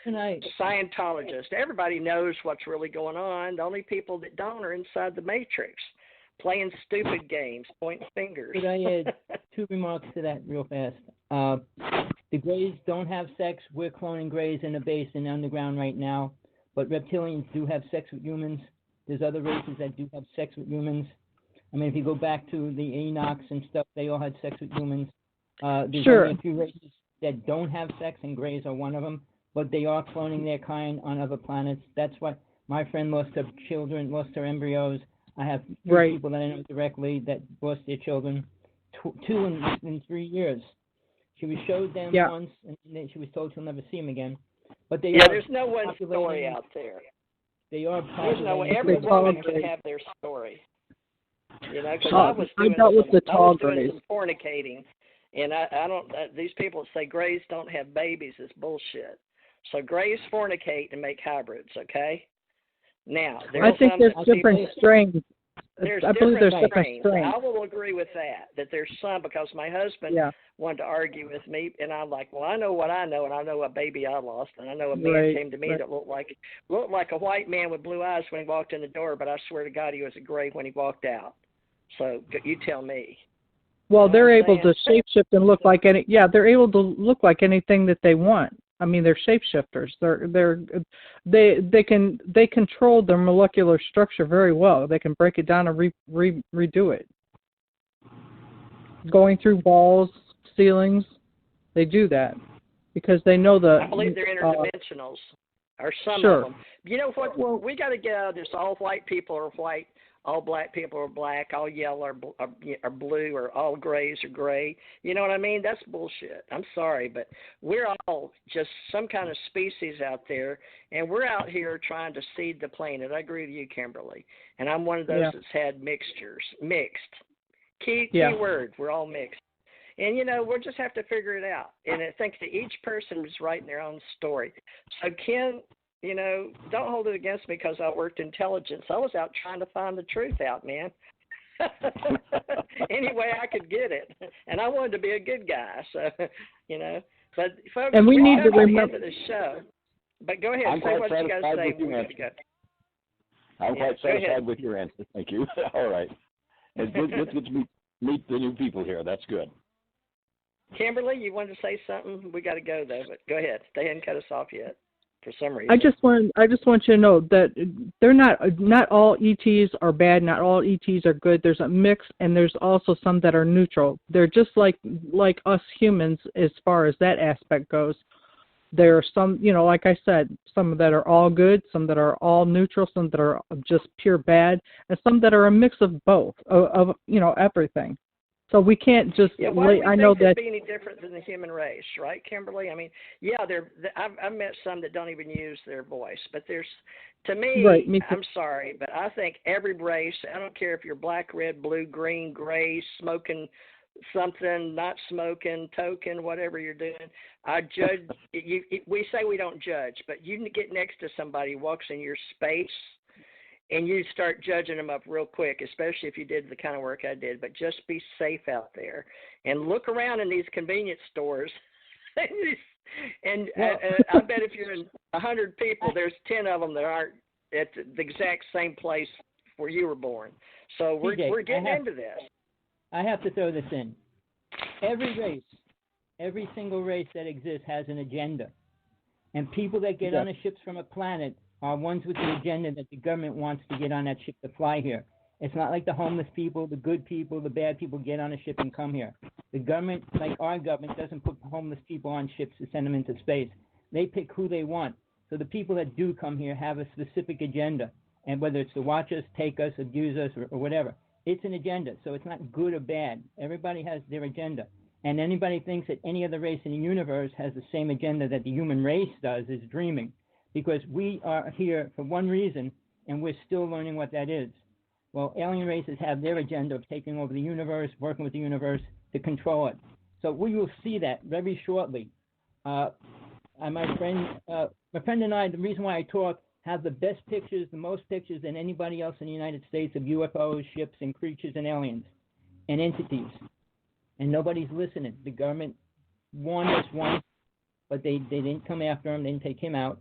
Scientologists. Everybody knows what's really going on. The only people that don't are inside the Matrix, playing stupid games, pointing fingers. Could I add 2 remarks to that real fast? The Greys don't have sex. We're cloning Greys in a base and underground right now. But reptilians do have sex with humans. There's other races that do have sex with humans. I mean, if you go back to the Enochs and stuff, they all had sex with humans. There's only a few races that don't have sex, and Greys are one of them. But they are cloning their kind on other planets. That's why my friend lost her children, lost her embryos. I have 3 people that I know directly that lost their children, 2 in 3 years. She was showed them once, and then she was told she'll never see them again. But they there's no one story out there. They are There's no one. Every woman can have their story. You know, because I dealt with the tall Greys. Some fornicating, and I don't. These people that say Greys don't have babies is bullshit. So Greys fornicate and make hybrids. Okay. Now, I think there's different strains. I believe there's different strains. I will agree with that there's some, because my husband wanted to argue with me, and I'm like, well, I know what I know, and I know a baby I lost, and I know a man came to me that looked like a white man with blue eyes when he walked in the door, but I swear to God he was a gray when he walked out. So you tell me. Well, they're able to shapeshift and look like any. Yeah, they're able to look like anything that they want. I mean, they're shapeshifters. They control their molecular structure very well. They can break it down and redo it. Going through walls, ceilings, they do that because they know the. I believe they're interdimensionals, or some of them. You know what? Well, we got to get out of this. All white people are white. All black people are black, all yellow are blue, or all grays are gray. You know what I mean? That's bullshit. I'm sorry, but we're all just some kind of species out there, and we're out here trying to seed the planet. I agree with you, Kimberly. And I'm one of those that's had mixtures. Mixed. Key word, we're all mixed. And, you know, we'll just have to figure it out. And I think that each person is writing their own story. So, Ken, you know, don't hold it against me because I worked intelligence. I was out trying to find the truth out, man. Any way I could get it. And I wanted to be a good guy, so, you know. But, folks, and we need to remember the show. But go ahead, say what you got to say. I'm quite satisfied with your answer. Thank you. All right. It's good to meet the new people here. That's good. Kimberly, you wanted to say something? We got to go, though, but go ahead. They hadn't cut us off yet. For some reason. I just want you to know that they're not all ETs are bad, not all ETs are good. There's a mix, and there's also some that are neutral. They're just like us humans as far as that aspect goes. There are some, you know, like I said, some that are all good, some that are all neutral, some that are just pure bad, and some that are a mix of both, of you know, everything. So we can't just. I know that. Be any different than the human race, right, Kimberly? I mean, I've met some that don't even use their voice, but there's, to me, I'm sorry, but I think every race. I don't care if you're black, red, blue, green, gray, smoking something, not smoking, token, whatever you're doing. I judge. We say we don't judge, but you get next to somebody who walks in your space, and you start judging them up real quick, especially if you did the kind of work I did. But just be safe out there and look around in these convenience stores. and I bet if you're in 100 people, there's 10 of them that aren't at the exact same place where you were born. So we're getting into this. I have to throw this in. Every race, every single race that exists has an agenda. And people that get on the ships from a planet are ones with the agenda that the government wants to get on that ship to fly here. It's not like the homeless people, the good people, the bad people get on a ship and come here. The government, like our government, doesn't put homeless people on ships to send them into space. They pick who they want. So the people that do come here have a specific agenda. And whether it's to watch us, take us, abuse us, or whatever, it's an agenda. So it's not good or bad. Everybody has their agenda. And anybody thinks that any other race in the universe has the same agenda that the human race does is dreaming. Because we are here for one reason, and we're still learning what that is. Well, alien races have their agenda of taking over the universe, working with the universe to control it. So we will see that very shortly. My friend and I, the reason why I talk, have the best pictures, the most pictures than anybody else in the United States of UFOs, ships, and creatures and aliens and entities. And nobody's listening. The government warned us once. but they didn't come after him. They didn't take him out.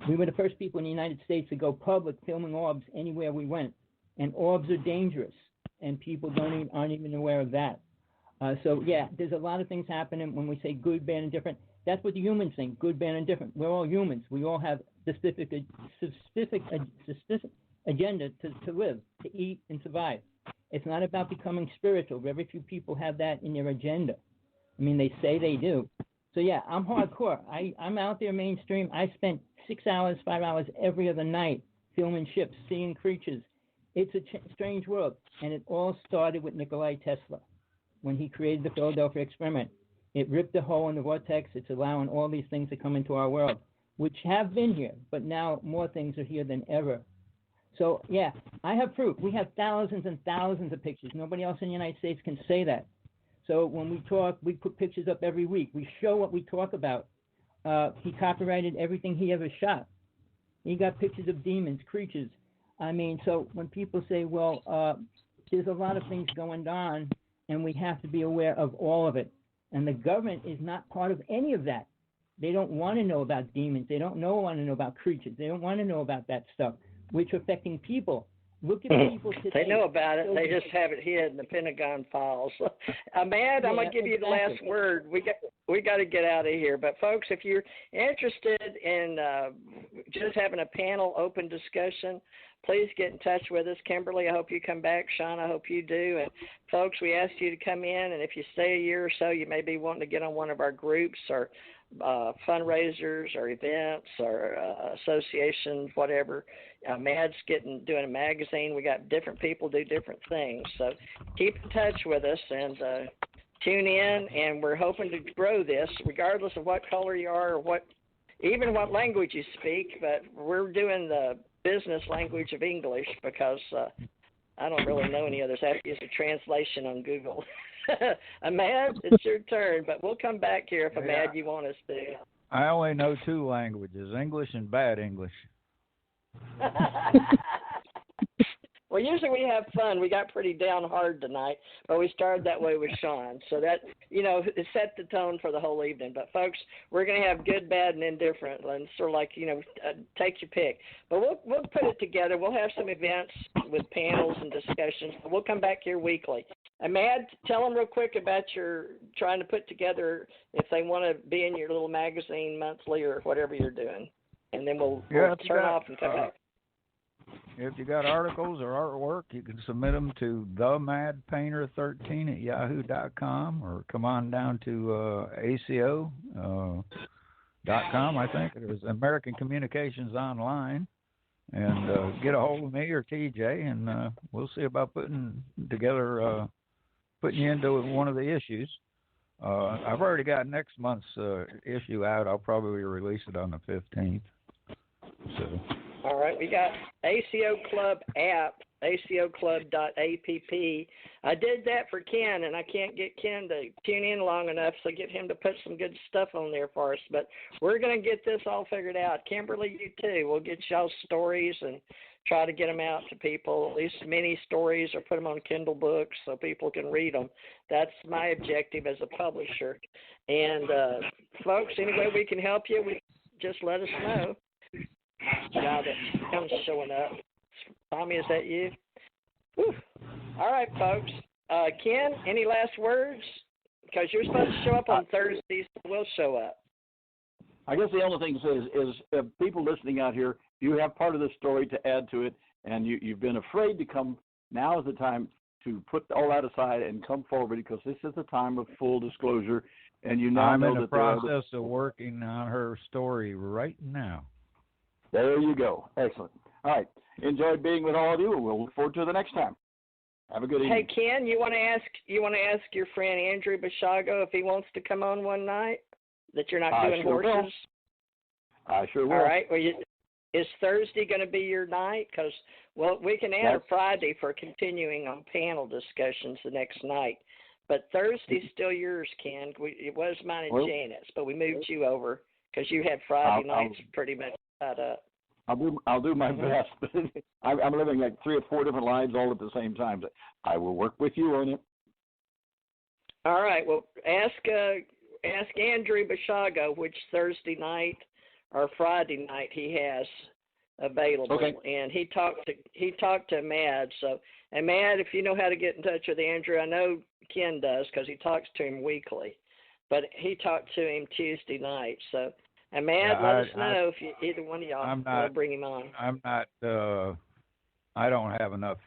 We were the first people in the United States to go public filming orbs anywhere we went. And orbs are dangerous, and people aren't even aware of that. So, yeah, there's a lot of things happening when we say good, bad, and different. That's what the humans think, good, bad, and different. We're all humans. We all have a specific agenda to live, to eat, and survive. It's not about becoming spiritual. Very few people have that in their agenda. I mean, they say they do. So, yeah, I'm hardcore. I'm out there mainstream. I spent 6 hours, 5 hours every other night filming ships, seeing creatures. It's a strange world. And it all started with Nikola Tesla when he created the Philadelphia experiment. It ripped a hole in the vortex. It's allowing all these things to come into our world, which have been here, but now more things are here than ever. So, yeah, I have proof. We have thousands and thousands of pictures. Nobody else in the United States can say that. So when we talk, we put pictures up every week. We show what we talk about. He copyrighted everything he ever shot. He got pictures of demons, creatures. I mean, so when people say, well, there's a lot of things going on, and we have to be aware of all of it. And the government is not part of any of that. They don't want to know about demons. They don't want to know about creatures. They don't want to know about that stuff, which are affecting people. Look at people today. They know about it. They just have it hid in the Pentagon files. Ahmad, I'm going to give you the last word. We got to get out of here. But, folks, if you're interested in just having a panel open discussion, please get in touch with us. Kimberly, I hope you come back. Sean, I hope you do. And, folks, we ask you to come in. And if you stay a year or so, you may be wanting to get on one of our groups or fundraisers or events or associations, whatever. Mad's doing a magazine. We got different people do different things. So keep in touch with us and tune in. And we're hoping to grow this, regardless of what color you are or even what language you speak. But we're doing the business language of English because I don't really know any others. I have to use a translation on Google. Ahmad, it's your turn, but we'll come back here if Ahmad you want us to. I only know 2 languages, English and bad English. Well, usually we have fun. We got pretty down hard tonight, but we started that way with Sean. So that, it set the tone for the whole evening. But, folks, we're going to have good, bad, and indifferent. And sort of like, take your pick. But we'll put it together. We'll have some events with panels and discussions. We'll come back here weekly. Ahmad, tell them real quick about your trying to put together if they want to be in your little magazine monthly or whatever you're doing. And then we'll turn off and come back. If you got articles or artwork, you can submit them to themadpainter13@yahoo.com or come on down to ACO.com, I think. It was American Communications Online. And get a hold of me or TJ, and we'll see about putting you into one of the issues. I've already got next month's issue out. I'll probably release it on the 15th. So. All right, we got ACO Club app, acoclub.app. I did that for Ken, and I can't get Ken to tune in long enough, so get him to put some good stuff on there for us. But we're going to get this all figured out. Kimberly, you too. We'll get y'all stories and try to get them out to people, at least mini stories, or put them on Kindle books so people can read them. That's my objective as a publisher. And, folks, any way we can help you, just let us know. Now that comes showing up. Tommy, is that you? Whew. All right, folks. Ken, any last words? Because you're supposed to show up on Thursdays, so we'll show up. I guess the only thing is if people listening out here, you have part of the story to add to it, and you've been afraid to come, now is the time to put all that aside and come forward, because this is the time of full disclosure, and you now know that I'm in the process of working on her story right now. There you go. Excellent. All right. Enjoyed being with all of you, and we'll look forward to the next time. Have a good evening. Hey, Ken, you want to ask your friend Andrew Bashago if he wants to come on one night? That you're not doing horses? Will. I sure will. All right. Well, is Thursday going to be your night? Because, we can add a Friday for continuing on panel discussions the next night. But Thursday's still yours, Ken. It was mine and Janet's, but we moved you over because you had Friday nights pretty much up. I'll do my best. I'm living like 3 or 4 different lives all at the same time. I will work with you on it. All right. Well, ask ask Andrew Bashago which Thursday night or Friday night he has available. Okay. And he talked to Mad. So, and Mad, if you know how to get in touch with Andrew, I know Ken does because he talks to him weekly, but he talked to him Tuesday night. So, and Mad, let us know if either one of y'all want to bring him on. I'm not. I don't have enough.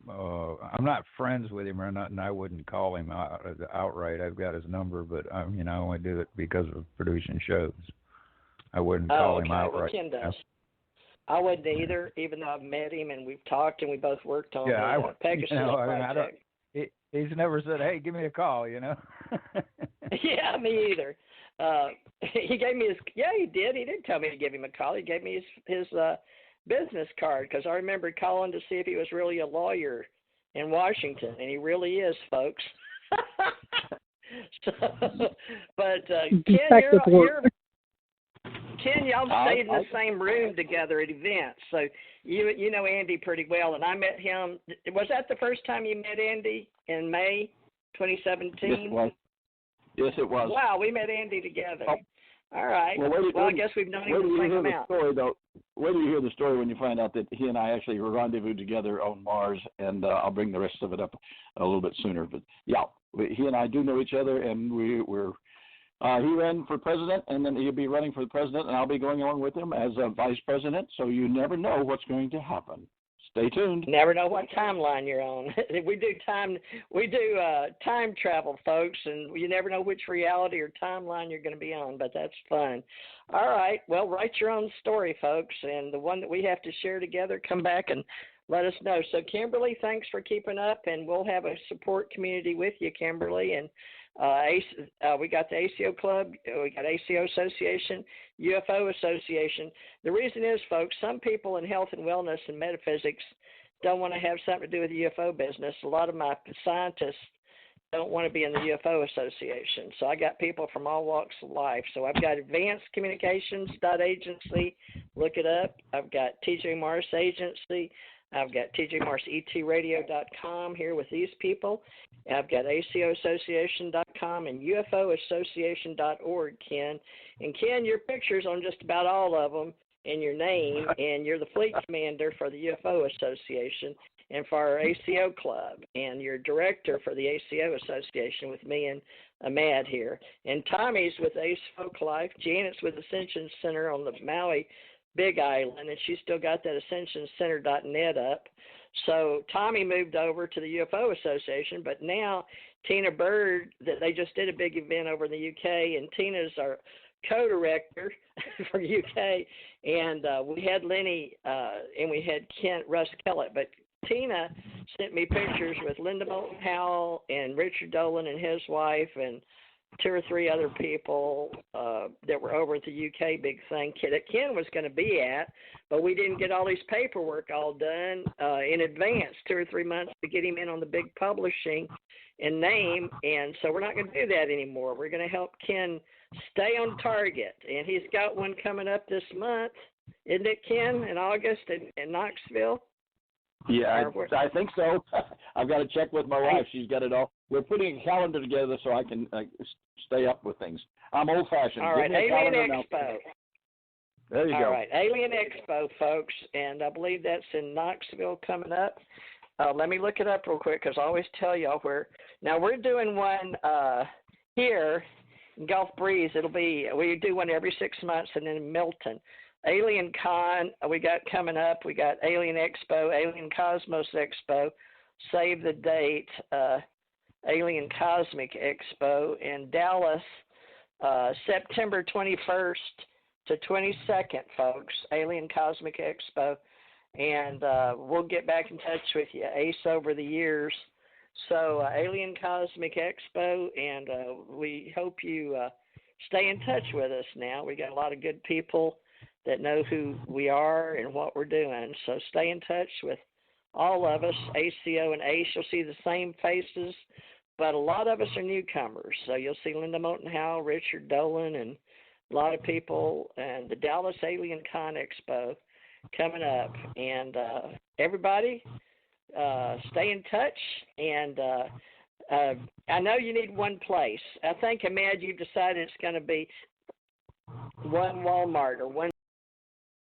I'm not friends with him or nothing. I wouldn't call him outright. I've got his number, but I only do it because of producing shows. I wouldn't call him outright. Well, Ken does. I wouldn't either, even though I've met him and we've talked and we both worked on the Pegasus project. He's never said, "Hey, give me a call," Yeah, me either. He gave me his. Yeah, he did. He didn't tell me to give him a call. He gave me his business card because I remember calling to see if he was really a lawyer in Washington, and he really is, folks. Ken, y'all stayed in the same room together at events, so you know Andy pretty well, and I met him. Was that the first time you met Andy in May 2017? Yes, it was. Yes, it was. Wow, we met Andy together. Oh. All right. Well, I guess we've known him to bring him out. Story, though, wait till you hear the story when you find out that he and I actually rendezvoused together on Mars, and I'll bring the rest of it up a little bit sooner. But yeah, he and I do know each other, and we're. He ran for president, and then he'll be running for the president, and I'll be going along with him as a vice president. So you never know what's going to happen. Stay tuned. Never know what timeline you're on. We do time travel, folks, and you never know which reality or timeline you're going to be on. But that's fun. All right. Well, write your own story, folks, and the one that we have to share together. Come back and let us know. So, Kimberly, thanks for keeping up, and we'll have a support community with you, Kimberly, and. We got the ACO Club, we got ACO Association, UFO Association. The reason is, folks, some people in health and wellness and metaphysics don't want to have something to do with the UFO business. A lot of my scientists don't want to be in the UFO Association. So I got people from all walks of life. So I've got advancedcommunications.agency. Look it up. I've got TJ Mars Agency. I've got tjmarsetradio.com here with these people. I've got ACOassociation.com and UFOassociation.org, Ken. And, Ken, your picture's on just about all of them and your name, and you're the fleet commander for the UFO Association and for our ACO Club, and you're director for the ACO Association with me and Ahmad here. And Tommy's with Ace Folk Life. Janet's with Ascension Center on the Maui Big Island, and she's still got that ascensioncenter.net up. So Tommy moved over to the UFO Association, but now Tina Bird, that they just did a big event over in the UK, and Tina's our co-director for UK, and we had Lenny and we had Russ Kellett, but Tina sent me pictures with Linda Moulton Howell and Richard Dolan and his wife and 2 or 3 other people that were over at the UK big thing that Ken was going to be at, but we didn't get all these paperwork all done in advance, 2 or 3 months to get him in on the big publishing and name, and so we're not going to do that anymore. We're going to help Ken stay on target, and he's got one coming up this month, isn't it, Ken, in August in Knoxville? Yeah, I think so. I've got to check with my wife. She's got it all. We're putting a calendar together so I can stay up with things. I'm old-fashioned. All right, Alien Expo. There you go. All right, Alien Expo, folks, and I believe that's in Knoxville coming up. Let me look it up real quick because I always tell y'all where. Now, we're doing one here in Gulf Breeze. We do one every 6 months, and then in Milton. Alien Con, we got coming up. We got Alien Expo, Alien Cosmos Expo, Save the Date, Alien Cosmic Expo in Dallas, September 21st to 22nd, folks, Alien Cosmic Expo. And we'll get back in touch with you, Ace, over the years. So Alien Cosmic Expo, and we hope you stay in touch with us now. We got a lot of good people that know who we are and what we're doing. So stay in touch with all of us, ACO and ACE. You'll see the same faces, but a lot of us are newcomers. So you'll see Linda Moulton Howell, Richard Dolan, and a lot of people, and the Dallas Alien Con Expo coming up. And everybody, stay in touch. And I know you need one place. I think, Ahmed, you've decided it's going to be one Walmart or one